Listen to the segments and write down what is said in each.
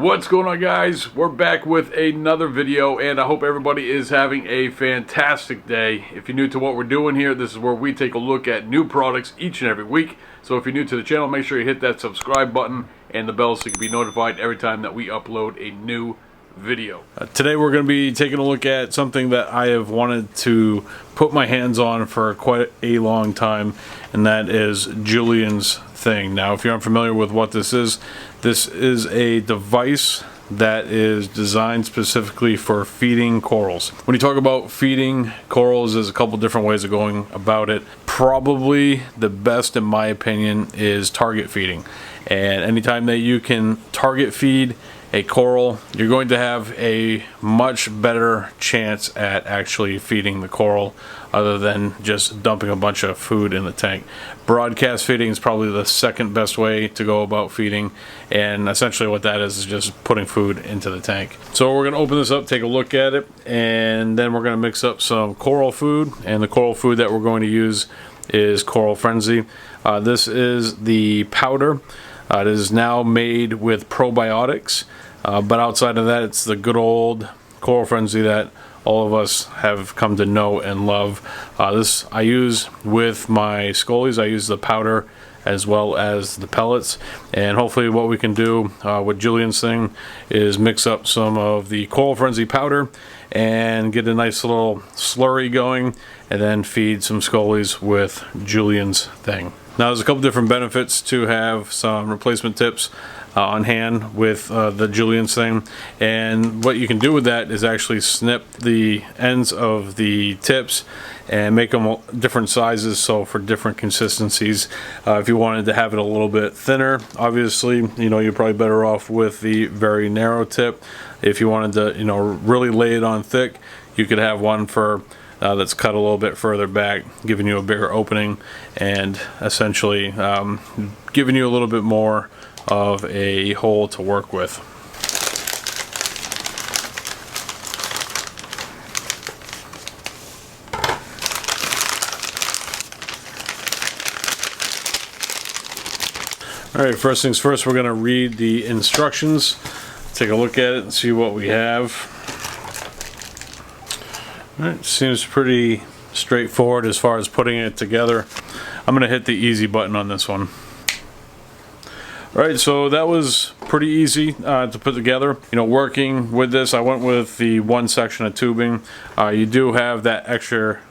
What's going on, guys? We're back with another video, and I hope everybody is having a fantastic day. If you're new to what we're doing here, this is where we take a look at new products each and every week. So if you're new to the channel, make sure you hit that subscribe button and the bell so you can be notified every time that we upload a new video. Today we're going to be taking a look at something that I have wanted to put my hands on for quite a long time, and that is Julian's thing. Now, if you're unfamiliar with what this is a device that is designed specifically for feeding corals. When you talk about feeding corals, there's a couple different ways of going about it. Probably the best, in my opinion, is target feeding. And anytime that you can target feed a coral, you're going to have a much better chance at actually feeding the coral other than just dumping a bunch of food in the tank. Broadcast feeding is probably the second best way to go about feeding, and essentially what that is just putting food into the tank. So we're going to open this up, take a look at it, and then we're going to mix up some coral food, and the coral food that we're going to use is Coral Frenzy. This is the powder. It is now made with probiotics, but outside of that, it's the good old Coral Frenzy that all of us have come to know and love. This I use with my scollies. I use the powder as well as the pellets, and hopefully what we can do with Julian's thing is mix up some of the Coral Frenzy powder and get a nice little slurry going, and then feed some scollies with Julian's thing. Now, there's a couple different benefits to have some replacement tips on hand with the Julian's thing, and what you can do with that is actually snip the ends of the tips and make them different sizes, so for different consistencies. If you wanted to have it a little bit thinner, obviously, you're probably better off with the very narrow tip. If you wanted to, really lay it on thick, you could have one for that's cut a little bit further back, giving you a bigger opening and essentially giving you a little bit more of a hole to work with. Alright, first things first, we're going to read the instructions, take a look at it and see what we have. Alright, seems pretty straightforward as far as putting it together. I'm going to hit the easy button on this one. Alright, so that was pretty easy to put together. Working with this, I went with the one section of tubing. You do have that extra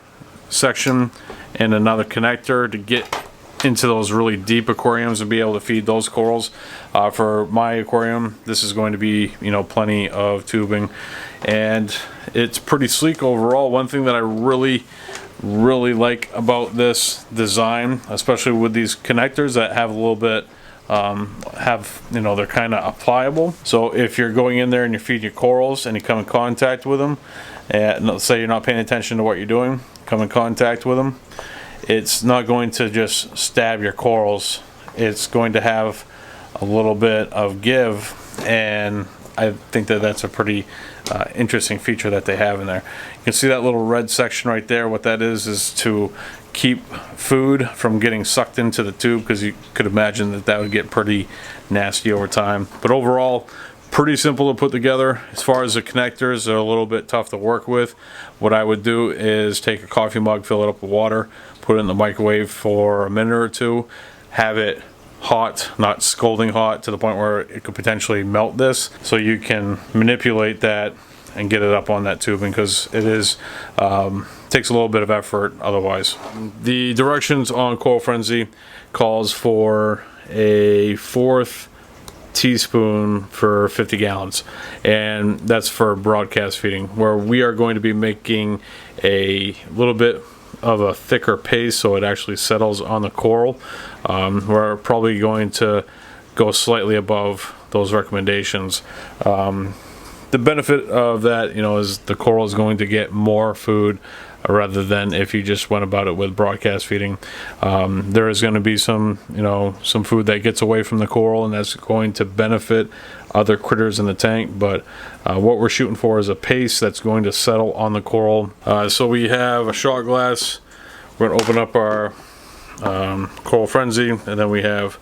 section and another connector to get into those really deep aquariums and be able to feed those corals. For my aquarium, this is going to be plenty of tubing, and it's pretty sleek overall. One thing that I really like about this design, especially with these connectors that have a little bit they're kind of pliable. So if you're going in there and you're feeding your corals and you come in contact with them, and let's say you're not paying attention to what you're doing, come in contact with them, it's not going to just stab your corals. It's going to have a little bit of give, and I think that that's a pretty interesting feature that they have in there. You can see that little red section right there. What that is to keep food from getting sucked into the tube, because you could imagine that would get pretty nasty over time. But overall, pretty simple to put together. As far as the connectors, they're a little bit tough to work with. What I would do is take a coffee mug, fill it up with water, put it in the microwave for a minute or two, have it hot, not scalding hot to the point where it could potentially melt this, so you can manipulate that and get it up on that tubing, because it is takes a little bit of effort otherwise. The directions on Coral Frenzy calls for a 1/4 teaspoon for 50 gallons, and that's for broadcast feeding, where we are going to be making a little bit of a thicker paste so it actually settles on the coral. We're probably going to go slightly above those recommendations. The benefit of that, is the coral is going to get more food rather than if you just went about it with broadcast feeding. There is going to be some food that gets away from the coral, and that's going to benefit other critters in the tank, but what we're shooting for is a paste that's going to settle on the coral. So we have a shot glass. We're going to open up our Coral Frenzy, and then we have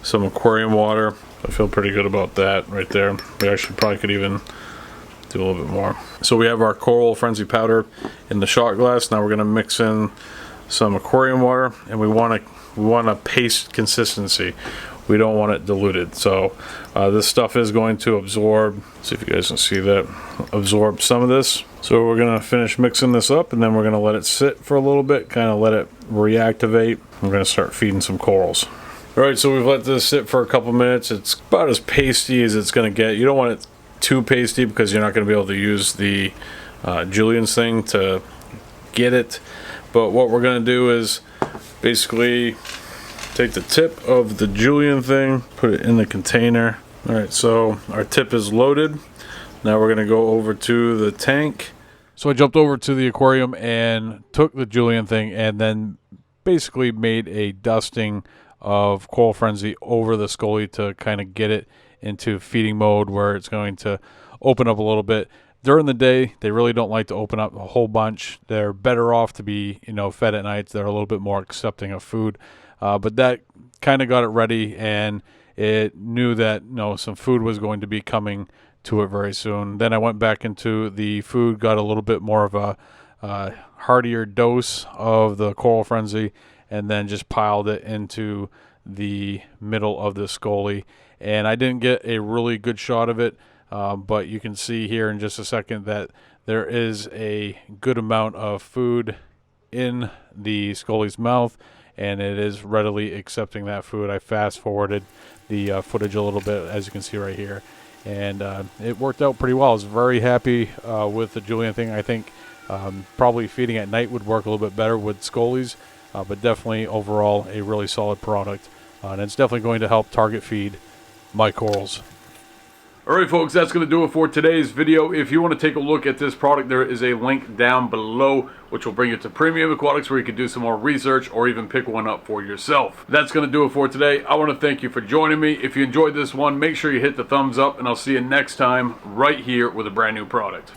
some aquarium water. I feel pretty good about that right there. We actually probably could even do a little bit more. So we have our Coral Frenzy powder in the shot glass. Now we're going to mix in some aquarium water, and we want a paste consistency. We don't want it diluted. So this stuff is going to absorb, see if you guys can see that, absorb some of this. So we're going to finish mixing this up, and then we're going to let it sit for a little bit, kind of let it reactivate. We're going to start feeding some corals. Alright, so we've let this sit for a couple minutes. It's about as pasty as it's going to get. You don't want it too pasty because you're not going to be able to use the Julian's thing to get it. But what we're going to do is basically take the tip of the Julian thing, put it in the container. Alright, so our tip is loaded. Now we're going to go over to the tank. So I jumped over to the aquarium and took the Julian thing and then basically made a dusting of Coral Frenzy over the Scully to kind of get it into feeding mode where it's going to open up a little bit. During the day, they really don't like to open up a whole bunch. They're better off to be, fed at night. They're a little bit more accepting of food. But that kind of got it ready, and it knew that some food was going to be coming to it very soon. Then I went back into the food, got a little bit more of a heartier dose of the Coral Frenzy, and then just piled it into the middle of the Scully. And I didn't get a really good shot of it, but you can see here in just a second that there is a good amount of food in the Scully's mouth, and it is readily accepting that food. I fast forwarded the footage a little bit, as you can see right here, and it worked out pretty well. I was very happy with the Julian thing. I think probably feeding at night would work a little bit better with Scullies, but definitely overall a really solid product, and it's definitely going to help target feed my corals. Alright folks, that's going to do it for today's video. If you want to take a look at this product, there is a link down below which will bring you to Premium Aquatics where you can do some more research or even pick one up for yourself. That's going to do it for today. I want to thank you for joining me. If you enjoyed this one, make sure you hit the thumbs up, and I'll see you next time right here with a brand new product.